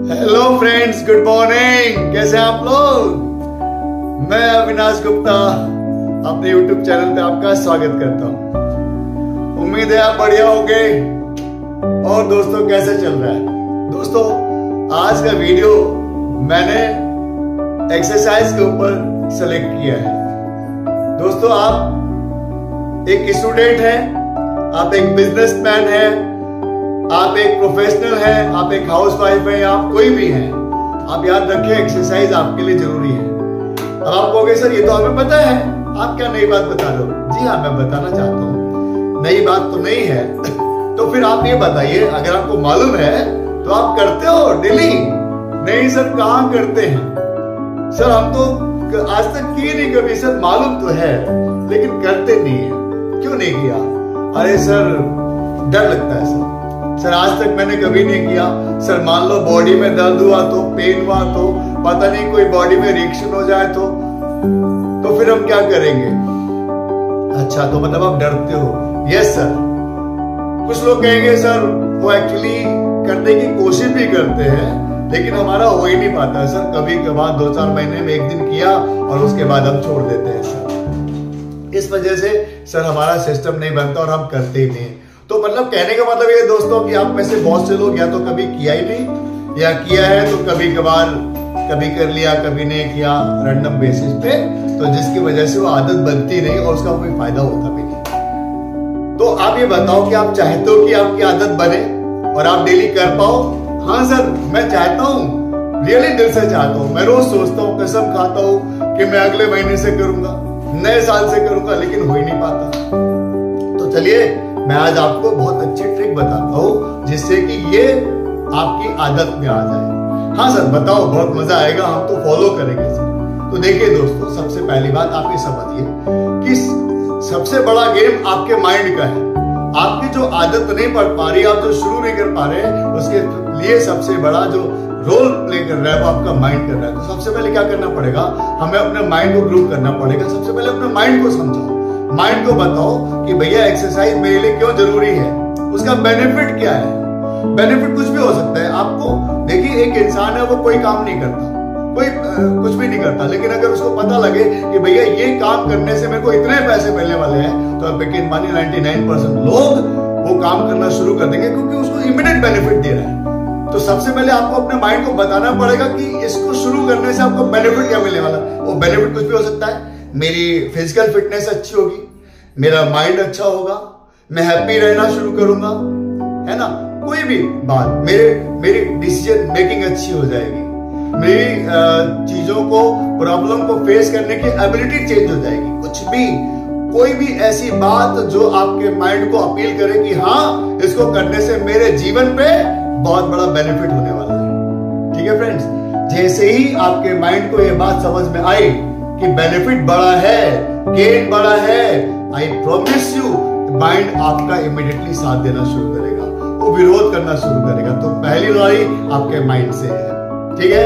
Hello friends, good morning. कैसे हैं आप लोग? मैं अविनाश गुप्ता अपने YouTube चैनल पे आपका स्वागत करता हूं। उम्मीद है आप बढ़िया होंगे। और दोस्तों, कैसे चल रहा है? दोस्तों, आज का वीडियो मैंने एक्सरसाइज के ऊपर सेलेक्ट किया है। दोस्तों, आप एक स्टूडेंट हैं, आप एक बिजनेसमैन हैं, आप एक प्रोफेशनल हैं, आप एक हाउसवाइफ हैं, आप कोई भी हैं, आप याद रखें एक्सरसाइज आपके लिए जरूरी है। अब आप कहोगे सर ये तो हमें पता है, आप क्या नई बात बता रहे हो? जी हाँ, मैं बताना चाहता हूँ, नई बात तो नहीं है। तो फिर आप ये बताइए, अगर आपको मालूम है तो आप करते हो डेली? नहीं सर, कहाँ करते हैं सर, हम तो आज तक किए नहीं कभी। सर मालूम तो है लेकिन करते नहीं है। क्यों नहीं किया? अरे सर, डर लगता है सर आज तक मैंने कभी नहीं किया। सर मान लो बॉडी में दर्द हुआ तो, पेन हुआ तो, पता नहीं कोई बॉडी में रिएक्शन हो जाए तो फिर हम क्या करेंगे? अच्छा, तो मतलब आप डरते हो? Yes sir. कुछ लोग कहेंगे सर वो एक्चुअली करने की कोशिश भी करते हैं लेकिन हमारा हो ही नहीं पाता सर। कभी कभार 2-4 महीने में एक दिन किया और उसके बाद हम छोड़ देते हैं सर। इस वजह से सर हमारा सिस्टम नहीं बनता और हम करते ही नहीं। तो मतलब कहने का मतलब ये दोस्तों कि आप में से बहुत से लोग या तो कभी किया ही नहीं, या किया है तो कभी कभार, कभी कर लिया, कभी नहीं किया, रैंडम बेसिस पे, तो जिसकी वजह से वो आदत बनती नहीं और उसका कोई फायदा होता भी नहीं। तो आप ये बताओ कि आप चाहते हो कि आपकी आदत बने और आप डेली कर पाओ? हाँ सर, मैं चाहता हूँ, रियली दिल से चाहता हूँ। मैं रोज सोचता हूँ, कसम खाता हूँ कि मैं अगले महीने से करूंगा, नए साल से करूंगा, लेकिन हो ही नहीं पाता। तो चलिए, मैं आज आपको बहुत अच्छी ट्रिक बताता हूं जिससे कि ये आपकी आदत में आ जाए। हाँ सर बताओ, बहुत मजा आएगा, हम तो फॉलो करेंगे सर। तो देखिए दोस्तों, सबसे पहली बात आप ये समझिए कि सबसे बड़ा गेम आपके माइंड का है। आपकी जो आदत नहीं पड़ पा रही, आप जो शुरू नहीं कर पा रहे, उसके लिए सबसे बड़ा जो रोल प्ले कर रहा है वो आपका माइंड कर रहा है। तो सबसे पहले क्या करना पड़ेगा? हमें अपने माइंड को ग्रुप करना पड़ेगा। सबसे पहले अपने माइंड को समझाओ, माइंड को बताओ कि भैया एक्सरसाइज मेरे लिए क्यों जरूरी है, उसका बेनिफिट क्या है। बेनिफिट कुछ भी हो सकता है आपको। देखिए, एक इंसान है, वो कोई काम नहीं करता, कोई कुछ भी नहीं करता, लेकिन अगर उसको पता लगे कि भैया ये काम करने से मेरे को इतने पैसे मिलने वाले हैं, तो आप यकीन मानिए 99% लोग वो काम करना शुरू कर देंगे क्योंकि उसको इमीडिएट बेनिफिट दे रहा है। तो सबसे पहले आपको अपने माइंड को बताना पड़ेगा कि इसको शुरू करने से आपको बेनिफिट क्या मिलने वाला है। वो बेनिफिट कुछ भी हो सकता है। मेरी फिजिकल फिटनेस अच्छी होगी, मेरा माइंड अच्छा होगा, मैं हैप्पी रहना शुरू करूंगा, है ना, कोई भी बात, मेरी डिसीजन मेकिंग अच्छी हो जाएगी, मेरी चीजों को, प्रॉब्लम को फेस करने की एबिलिटी चेंज हो जाएगी। कुछ भी, कोई भी ऐसी बात जो आपके माइंड को अपील करे कि हाँ, इसको करने से मेरे जीवन पे बहुत बड़ा बेनिफिट होने वाला है। ठीक है फ्रेंड्स, जैसे ही आपके माइंड को यह बात समझ में आई कि बेनिफिट बड़ा है, गेन बड़ा है, आई प्रॉमिस यू, माइंड आपका इमीडिएटली साथ देना शुरू करेगा, वो विरोध करना शुरू करेगा। तो पहली लड़ाई आपके माइंड से है। ठीक है?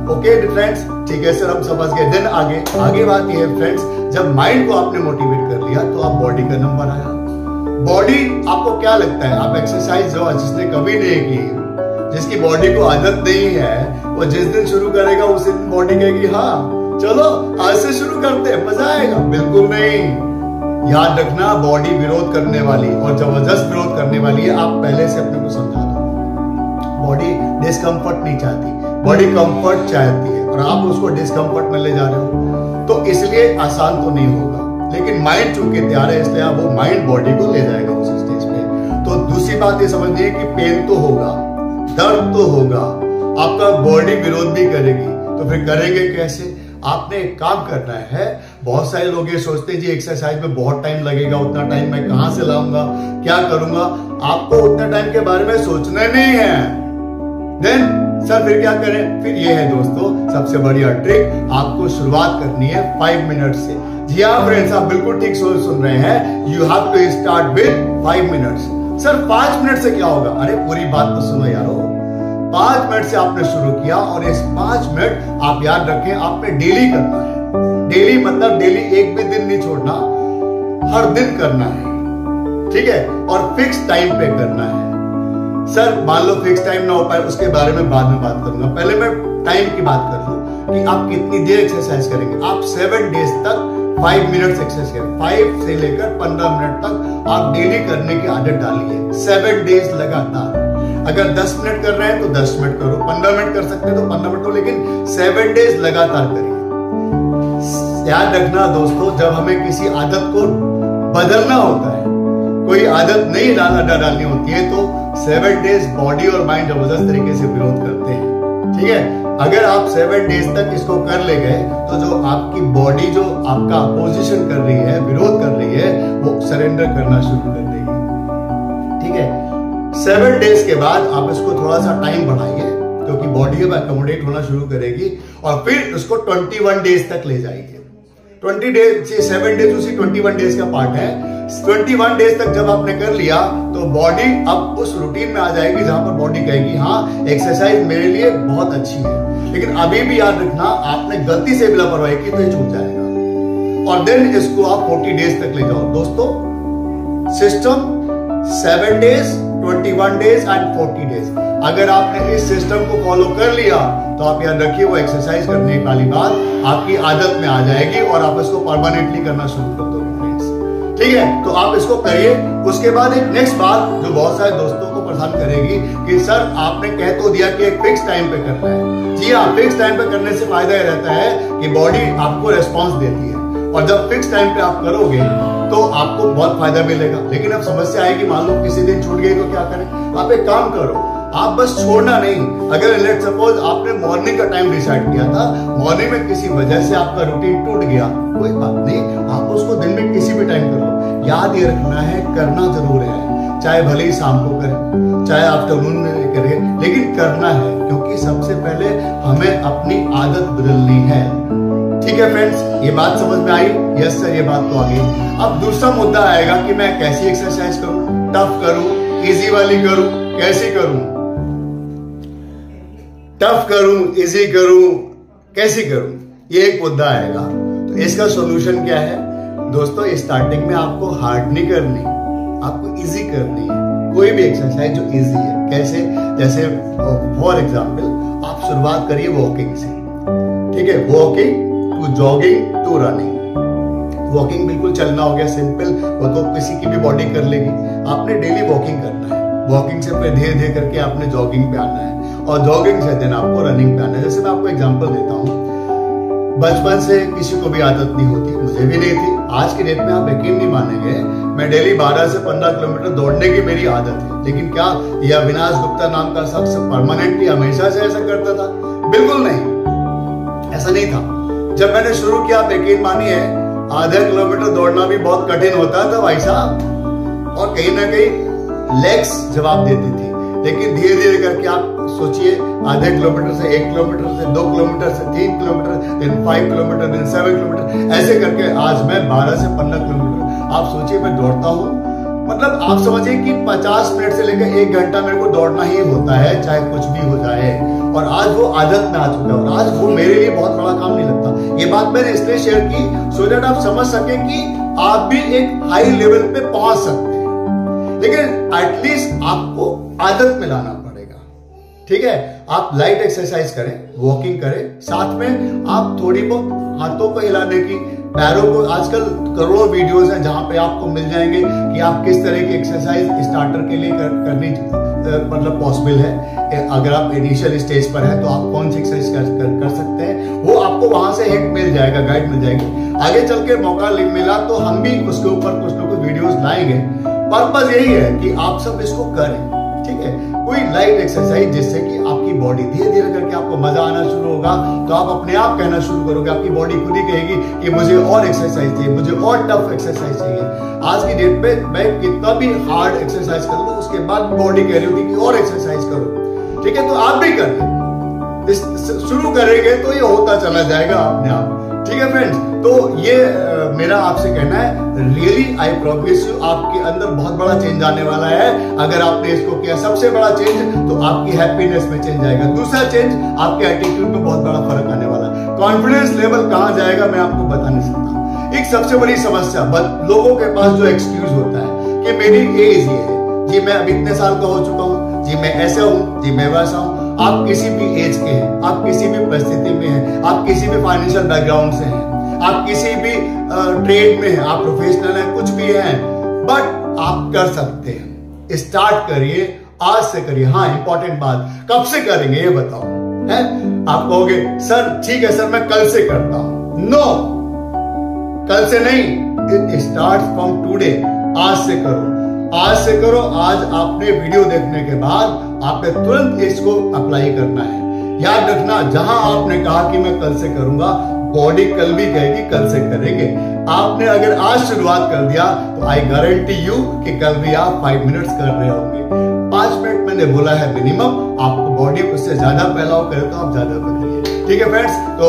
ओके फ्रेंड्स, ठीक है सर, हम समझ गए। देन आगे बात ये है फ्रेंड्स, जब माइंड को आपने मोटिवेट कर लिया तो आप बॉडी का नंबर आया। बॉडी, आपको क्या लगता है? आप एक्सरसाइज जो जिसने कभी नहीं की, जिसकी बॉडी को आदत नहीं है, वो जिस दिन शुरू करेगा उस दिन बॉडी कहेगी हाँ चलो आज से शुरू करते हैं, मजा आएगा। बिल्कुल नहीं। याद रखना, बॉडी विरोध करने वाली और जबरदस्त विरोध करने वाली है। आप पहले से अपने को समझा दो। बॉडी डिस्कम्फर्ट नहीं चाहती, बॉडी कंफर्ट चाहती है और आप उसको डिस्कम्फर्ट में ले जा रहे हो, तो इसलिए आसान तो नहीं होगा। लेकिन माइंड चूंकि तैयार है, इसलिए आप वो माइंड बॉडी को ले जाएगा उस स्टेज पे। तो दूसरी बात ये समझिए कि पेन तो होगा, दर्द तो होगा, आपका बॉडी विरोध भी करेगी। तो फिर करेंगे कैसे? आपने एक काम करना है। बहुत सारे लोग ये सोचते हैं जी एक्सरसाइज में बहुत टाइम लगेगा, उतना टाइम मैं कहां से लाऊंगा, क्या करूंगा? आपको उतना टाइम के बारे में सोचना नहीं है। देन सर फिर क्या करें? फिर ये है दोस्तों सबसे बढ़िया ट्रिक, आपको शुरुआत करनी है 5 मिनट से। जी हाँ फ्रेंड्स, आप बिल्कुल ठीक सुन रहे हैं। You have to start with 5 minutes. Sir 5 minute से क्या होगा? अरे पूरी बात तो सुनो यारो। 5 मिनट से आपने शुरू किया और इस 5 मिनट आप याद रखें आपने डेली करना है। डेली मतलब डेली एक भी दिन नहीं छोड़ना, हर दिन करना है। ठीक है? और फिक्स टाइम पे करना है। सर मान लो फिक्स टाइम ना हो पाए, उसके बारे में बाद में बात करूंगा, पहले मैं टाइम की बात कर लूं कि आप कितनी देर एक्सरसाइज करेंगे। आप 7 डेज तक 5 मिनट एक्सरसाइज करें, 5 से लेकर 15 मिनट तक आप डेली करने की आदत डालिए, 7 डेज लगातार। अगर 10 मिनट कर रहे हैं तो 10 मिनट करो, 15 मिनट कर सकते हैं तो 15 मिनट करो, लेकिन 7 डेज लगातार करिए। याद रखना दोस्तों, जब हमें किसी आदत को बदलना होता है, कोई आदत नहीं डालनी होती है, तो 7 डेज बॉडी और माइंड जबरदस्त तरीके से विरोध करते हैं। ठीक है, अगर आप 7 डेज तक इसको कर ले गए तो जो आपकी बॉडी जो आपका अपोजिशन कर रही है, विरोध कर रही है, वो सरेंडर करना शुरू कर देगी। ठीक है, 7 डेज के बाद आप इसको थोड़ा सा टाइम बढ़ाइए, क्योंकि बॉडी अब अकोमोडेट होना शुरू करेगी, और फिर उसको 21 डेज तक ले जाइए। 20 डेज से 7 डेज उसी 21 डेज का पार्ट है। 21 डेज तक जब आपने कर लिया तो बॉडी अब उस रूटीन में आ जाएगी जहां पर बॉडी कहेगी हाँ एक्सरसाइज मेरे लिए बहुत अच्छी है। लेकिन अभी भी याद रखना, आपने गलती से भी लापरवाही की तो ये छूट जाएगा, और देन इसको आप 40 डेज तक ले जाओ। दोस्तों system 7 days, 21 days and 40 days. अगर आपने इस सिस्टम को फॉलो कर लिया तो आप याद रखिए वो एक्सरसाइज करने वाली बात आपकी आदत में आ जाएगी और आप इसको परमानेंटली करना शुरू कर दोगे फ्रेंड्स। ठीक है, तो आप इसको करिए। उसके बाद एक नेक्स्ट बात जो बहुत सारे दोस्तों को परेशान करेगी कि सर आपने कह तो दिया कि एक फिक्स टाइम पे करना है। जी हाँ, फिक्स टाइम पे करने से फायदा यह रहता है कि बॉडी आपको रेस्पॉन्स देती है, और जब फिक्स टाइम पे आप करोगे तो आपको बहुत फायदा मिलेगा। लेकिन अब समस्या आएगी, मान लो किसी दिन छूट गई तो क्या करें। आप एक काम करो, आप बस छोड़ना नहीं। अगर लेट सपोज आपने मॉर्निंग का टाइम डिसाइड किया था, मॉर्निंग में किसी वजह से आपका रूटीन टूट गया, कोई बात नहीं, आप उसको दिन में किसी भी टाइम कर लो। याद ये रखना है, करना जरूर है, चाहे भले ही शाम को करें, चाहे आफ्टरनून में करें, लेकिन करना है, क्योंकि सबसे पहले हमें अपनी आदत बदलनी है। ठीक है फ्रेंड्स, ये बात समझ में आई? यस सर, ये बात तो आ गई। अब दूसरा मुद्दा आएगा कि मैं कैसी एक्सरसाइज करूं, टफ करूं, इजी वाली करूं, कैसी करूं, टफ करूं, इजी करूं, कैसी करूं, ये एक मुद्दा आएगा। तो इसका सॉल्यूशन क्या है दोस्तों? स्टार्टिंग में आपको हार्ड नहीं करनी, आपको इजी करनी है। कोई भी एक्सरसाइज जो इजी है, कैसे? जैसे फॉर एग्जांपल आप शुरुआत करिए वॉकिंग से। ठीक है, walking to jogging to running. Walking बिल्कुल चलना हो गया, सिंपल, वो तो किसी की भी बॉडी कर लेगी। आपने डेली वॉकिंग करना है, वॉकिंग से फिर धीरे धीरे करके आपने जॉगिंग पे आना है, और जॉगिंग से देन आपको रनिंग पे आना है। जैसे मैं आपको एग्जांपल देता हूँ, बचपन से किसी को भी आदत नहीं होती, मुझे भी नहीं थी। आज की डेट में आप यकीन नहीं मानेंगे, मैं डेली 12 से 15 किलोमीटर दौड़ने की मेरी आदत है। लेकिन क्या यह अविनाश गुप्ता नाम का शख्स परमानेंटली हमेशा से ऐसा करता था? बिल्कुल नहीं, ऐसा नहीं था। जब मैंने शुरू किया, आप यकीन मानिए, आधा किलोमीटर दौड़ना भी बहुत कठिन होता था भाई साहब, और कहीं ना कहीं लेग्स जवाब देती थी। लेकिन धीरे धीरे करके आप सोचिए, आधे किलोमीटर से 1 किलोमीटर से 2 किलोमीटर से 3 kilometre, then 5 kilometre, then 7 kilometre, ऐसे करके आज मैं 12 से 15 किलोमीटर, आप सोचिए मैं दौड़ता हूँ। मतलब आप समझिए कि 50 मिनट से लेकर 1 घंटा मेरे को दौड़ना ही होता है, चाहे कुछ भी हो जाए। और आज वो आदत में आ चुका है, और आज वो मेरे लिए बहुत बड़ा काम नहीं लगता। ये बात मैंने इसलिए शेयर की सो दैट आप समझ सके कि आप भी एक हाई लेवल पे पहुंच सकते हैं, लेकिन एटलीस्ट आपको आदत में लाना पड़ेगा। ठीक है, आप लाइट एक्सरसाइज करें, वॉकिंग करें, साथ में आप थोड़ी बहुत हाथों को हिलाने की, पैरों को, आजकल करोड़ों वीडियोस हैं जहां पे आपको मिल जाएंगे कि आप किस तरह की एक्सरसाइज स्टार्टर के लिए करनी मतलब पॉसिबल है। अगर आप इनिशियल स्टेज पर हैं तो आप कौन सी एक्सरसाइज कर सकते हैं, वो आपको वहां से हिंट मिल जाएगा, गाइड मिल जाएगी। आगे चल के मौका मिला तो हम भी उसके ऊपर कुछ ना कुछ वीडियोस लाएंगे। पर्पस यही है कि आप सब इसको करें। ठीक है, कोई लाइट एक्सरसाइज जिससे कि आपकी बॉडी धीरे धीरे करके आपको मजा आना शुरू होगा, तो आप अपने आप कहना शुरू करोगे, आपकी बॉडी खुद ही कहेगी कि मुझे और एक्सरसाइज चाहिए, मुझे और टफ एक्सरसाइज चाहिए। आज की डेट पे मैं कितना भी हार्ड एक्सरसाइज कर लूं, उसके बाद बॉडी कह रही होती कि और एक्सरसाइज करो। ठीक है, तो आप भी करिए, शुरू करेंगे तो ये होता चला जाएगा अपने आप। ठीक है फ्रेंड्स, तो ये मेरा आपसे कहना है, रियली आई प्रॉमिस यू, आपके अंदर बहुत बड़ा चेंज आने वाला है अगर आपने इसको किया। सबसे बड़ा चेंज तो आपकी हैप्पीनेस में चेंज आएगा, दूसरा चेंज आपके एटीट्यूड में बहुत बड़ा फर्क आने वाला है। कॉन्फिडेंस लेवल कहां जाएगा मैं आपको बता नहीं सकता। एक सबसे बड़ी समस्या लोगों के पास जो एक्सक्यूज होता है कि मेरी एज ये है, जी मैं अब इतने साल का हो चुका हूं, जी जी मैं ऐसा हूं, जी मैं वैसा हूं। आप किसी भी एज के हैं, आप किसी भी परिस्थिति में हैं, आप किसी भी फाइनेंशियल बैकग्राउंड से हैं, आप किसी भी ट्रेड में हैं, आप प्रोफेशनल हैं, कुछ भी हैं, बट आप कर सकते हैं। स्टार्ट करिए, आज से करिए। हाँ, इंपॉर्टेंट बात, कब से करेंगे ये बताओ, है? आप कहोगे सर ठीक है सर मैं कल से करता हूं। नो, कल से नहीं, इट स्टार्ट फ्रॉम टुडे। आज से करो, आज से करो। आज आपने वीडियो देखने के बाद आपने तुरंत इसको अप्लाई करना है। याद रखना, जहां आपने कहा कि मैं कल से करूंगा, बॉडी कल भी कहेगी कल से करेंगे। आपने अगर आज शुरुआत कर दिया तो आई गारंटी यू कि कल भी आप 5 मिनट्स कर रहे होंगे। 5 मिनट मैंने बोला है मिनिमम, आपको बॉडी उससे ज्यादा फैलाव करे तो आप ज्यादा करिए। ठीक है फ्रेंड्स, तो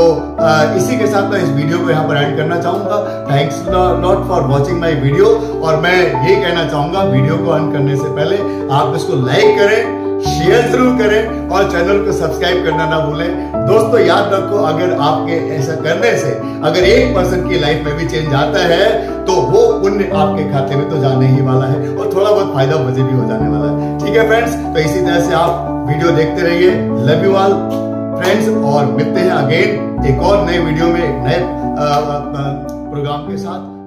इसी के साथ मैं इस वीडियो को यहाँ पर एंड करना चाहूंगा। Thanks lot for watching my video. और मैं ये कहना चाहूंगा, वीडियो को एंड करने से पहले आप इसको लाइक करें, शेयर जरूर करें और चैनल को सब्सक्राइब करना ना भूलें। दोस्तों याद रखो, अगर आपके ऐसा करने से अगर 1% की लाइफ में भी चेंज आता है तो वो पुण्य आपके खाते में तो जाने ही वाला है और थोड़ा बहुत फायदा मुझे भी हो जाने वाला है। ठीक है फ्रेंड्स, तो इसी तरह से आप वीडियो देखते रहिए। लव यू ऑल फ्रेंड्स, और मिलते हैं अगेन एक और नए वीडियो में, एक नए प्रोग्राम के साथ।